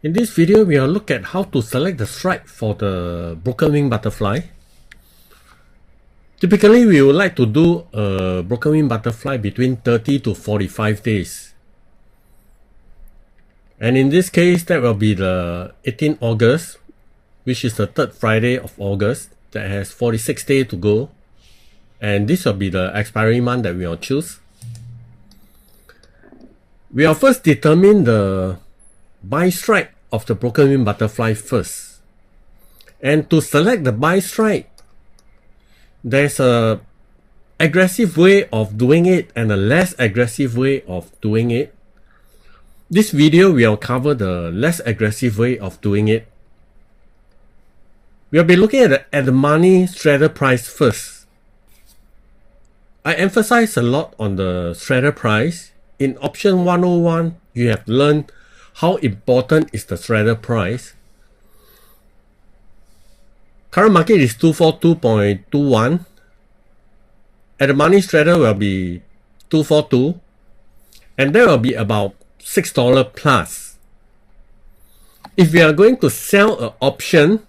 In this video, we will look at how to select the strike for the broken wing butterfly. Typically, we would like to do a broken wing butterfly between 30 to 45 days. And in this case, that will be the 18th August, which is the third Friday of August, that has 46 days to go. And this will be the expiry month that we will choose. We will first determine the buy strike of the broken wing butterfly first. And to select the buy strike, there's a aggressive way of doing it and a less aggressive way of doing it. This video will cover the less aggressive way of doing it. We'll be looking at the money shredder price first. I emphasize a lot on the shredder price. In option 101, you have learned how important is the shredder price. Current market is 242.21. At the money shredder will be 242, and there will be about $6 plus. If we are going to sell an option,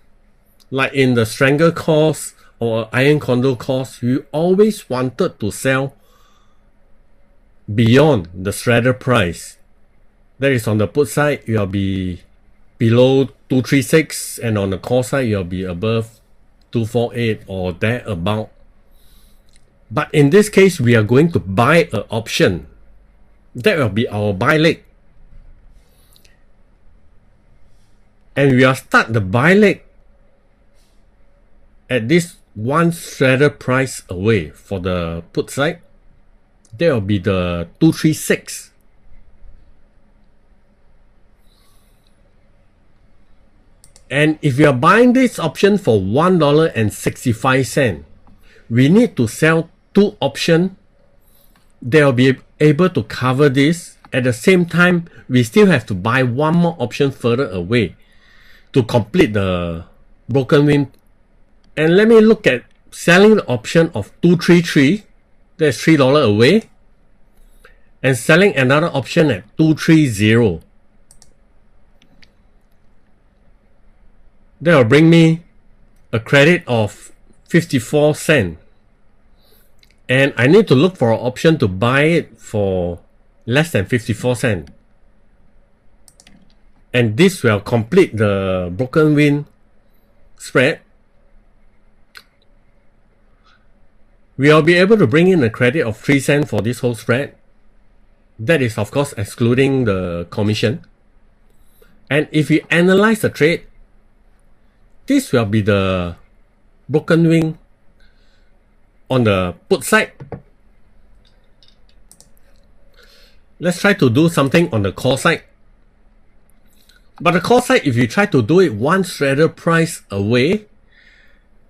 like in the strangle course or iron condor course, you always wanted to sell beyond the shredder price. That is, on the put side, you'll be below 236, and on the call side, you'll be above 248 or thereabout. But in this case, we are going to buy an option. That will be our buy leg. And we will start the buy leg at this one shredder price away for the put side. That will be the 236. And if you are buying this option for $1.65, we need to sell two options. They will be able to cover this. At the same time, we still have to buy one more option further away to complete the broken wing. And let me look at selling the option of 233. That's $3 away. And selling another option at 230. That will bring me a credit of 54 cents. And I need to look for an option to buy it for less than 54 cents. And this will complete the broken wing spread. We will be able to bring in a credit of 3 cents for this whole spread. That is, of course, excluding the commission. And if we analyze the trade, this will be the broken wing on the put side. Let's try to do something on the call side. But the call side, if you try to do it one shredder price away,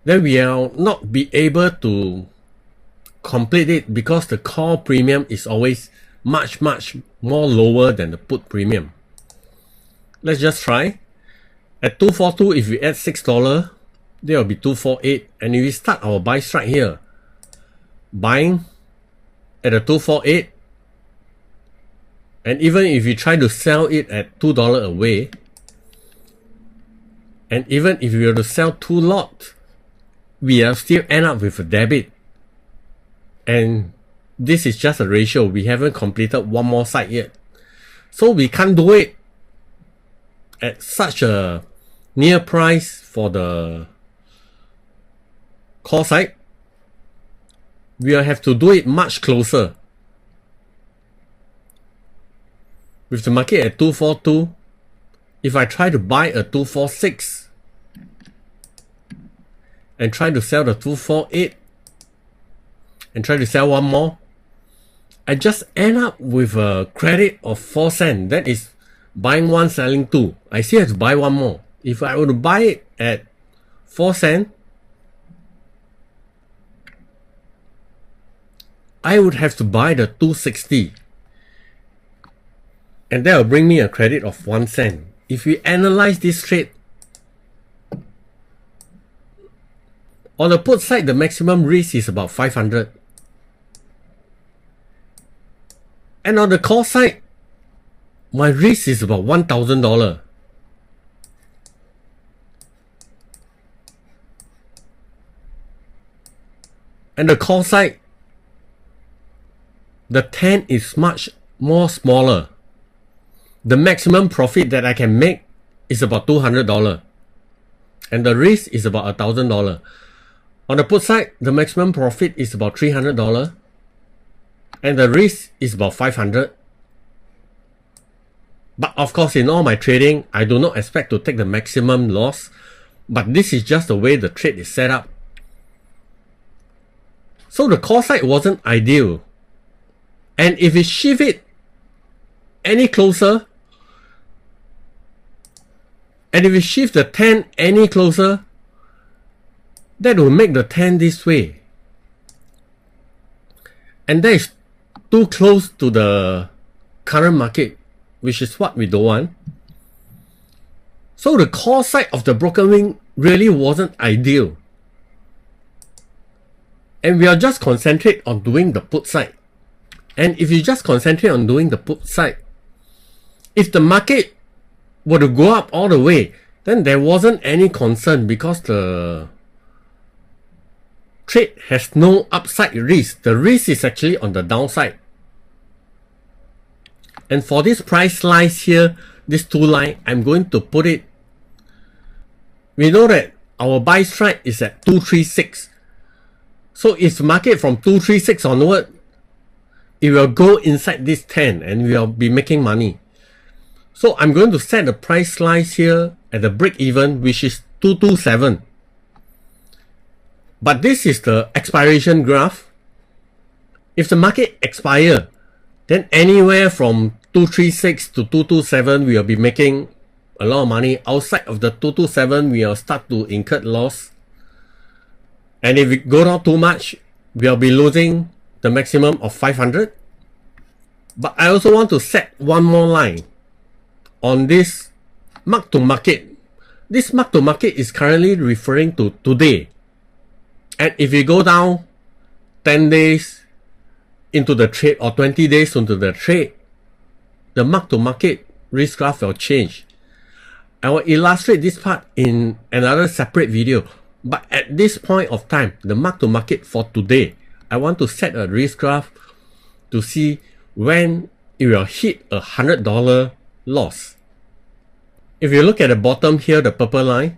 then we will not be able to complete it because the call premium is always much more lower than the put premium. Let's just try. At 242, if we add $6, there will be 248. And if we start our buy strike here, buying at a 248, and even if you try to sell it at $2 away, and even if we were to sell 2 lots, we will still end up with a debit. And this is just a ratio. We haven't completed one more side yet. So we can't do it at such a near price for the call side. We will have to do it much closer. With the market at 242, if I try to buy a 246 and try to sell the 248 and try to sell one more, I just end up with a credit of 4 cents. That is buying one, selling two. I still have to buy one more. If I were to buy it at 4 cents, I would have to buy the 260. And that will bring me a credit of 1 cent. If we analyze this trade, on the put side, the maximum risk is about 500. And on the call side, my risk is about $1,000. And the call side, the 10 is much more smaller. The maximum profit that I can make is about $200. And the risk is about $1,000. On the put side, the maximum profit is about $300. And the risk is about $500. But of course, in all my trading, I do not expect to take the maximum loss. But this is just the way the trade is set up. So the call side wasn't ideal. And if we shift it any closer, and if we shift the 10 any closer, that will make the 10 this way. And that is too close to the current market, which is what we don't want. So the call side of the broken wing really wasn't ideal. And we are just concentrate on doing the put side. And if you just concentrate on doing the put side, if the market were to go up all the way, then there wasn't any concern because the trade has no upside risk. The risk is actually on the downside. And for this price lines here, this two line, I'm going to put it. We know that our buy strike is at 236. So if market from 236 onward, it will go inside this 10 and we will be making money. So I'm going to set the price slice here at the break even, which is 227. But this is the expiration graph. If the market expire, then anywhere from 236 to 227, we will be making a lot of money. Outside of the 227, we will start to incur loss. And if we go down too much, we'll be losing the maximum of 500. But I also want to set one more line on this mark to market. This mark to market is currently referring to today. And if we go down 10 days into the trade or 20 days into the trade, the mark to market risk graph will change. I will illustrate this part in another separate video. But at this point of time, the mark to market for today, I want to set a risk graph to see when it will hit $100 loss. If you look at the bottom here, the purple line,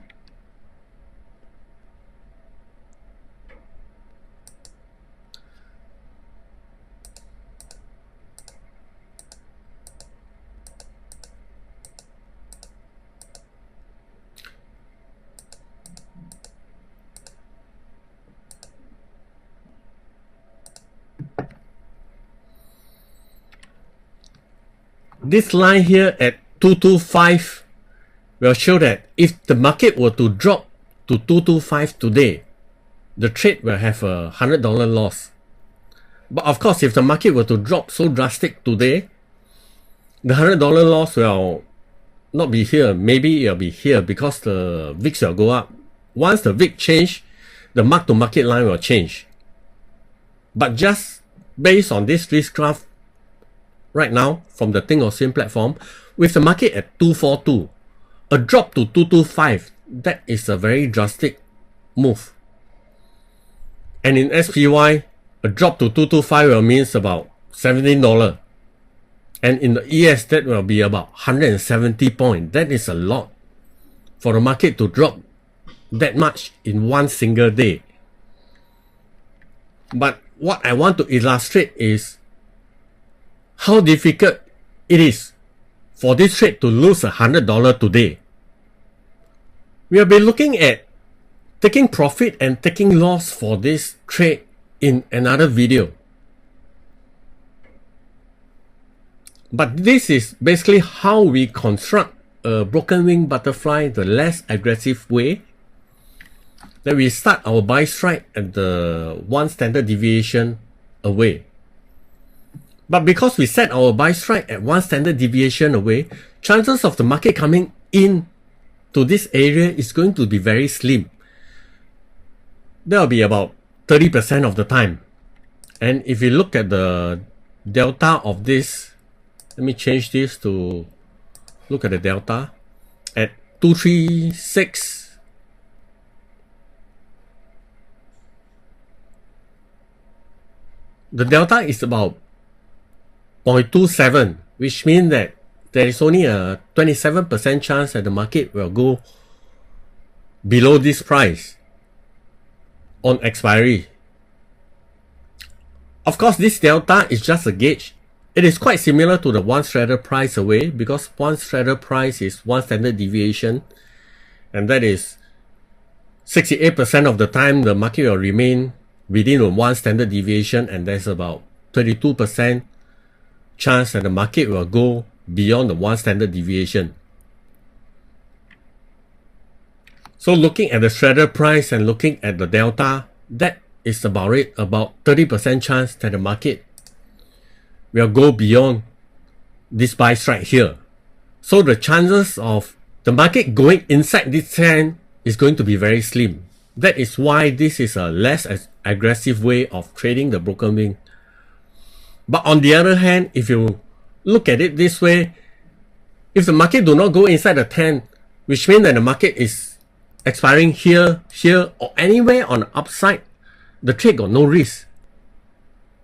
this line here at 225 will show that if the market were to drop to 225 today, the trade will have a $100 loss. But of course, if the market were to drop so drastic today, the $100 loss will not be here. Maybe it'll be here because the VIX will go up. Once the VIX change, the mark to market line will change. But just based on this risk graph right now from the Think or Swim platform, with the market at 242, a drop to 225, that is a very drastic move. And in SPY, a drop to 225 will means about $17. And in the ES, that will be about 170 points. That is a lot for the market to drop that much in one single day. But what I want to illustrate is how difficult it is for this trade to lose $100 today. We will be looking at taking profit and taking loss for this trade in another video. But this is basically how we construct a broken wing butterfly the less aggressive way. Then we start our buy strike at the 1 standard deviation away. But because we set our buy strike at 1 standard deviation away, chances of the market coming in to this area is going to be very slim. That will be about 30% of the time. And if you look at the delta of this, let me change this to look at the delta at 236. the delta is about 0.27, which means that there is only a 27% chance that the market will go below this price on expiry. Of course, this delta is just a gauge. It is quite similar to the one standard price away, because one standard price is one standard deviation, and that is 68% of the time the market will remain within one standard deviation, and there's about 22% chance that the market will go beyond the one standard deviation. So looking at the shredder price and looking at the delta, that is about it, about 30% chance that the market will go beyond this buy strike here. So the chances of the market going inside this trend is going to be very slim. That is why this is a less aggressive way of trading the broken wing. But on the other hand, if you look at it this way, if the market do not go inside the 10, which means that the market is expiring here, here, or anywhere on the upside, the trade got no risk.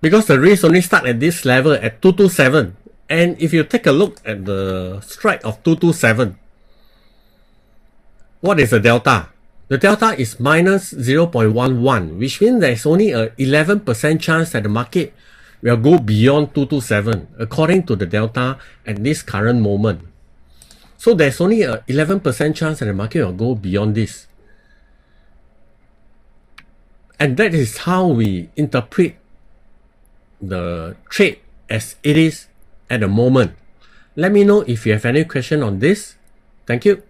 Because the risk only start at this level at 227. And if you take a look at the strike of 227, what is the delta? The delta is minus 0.11, which means there's only a 11% chance that the market will go beyond 227 according to the delta at this current moment. So there's only a 11% chance that the market will go beyond this. And that is how we interpret the trade as it is at the moment. Let me know if you have any question on this. Thank you.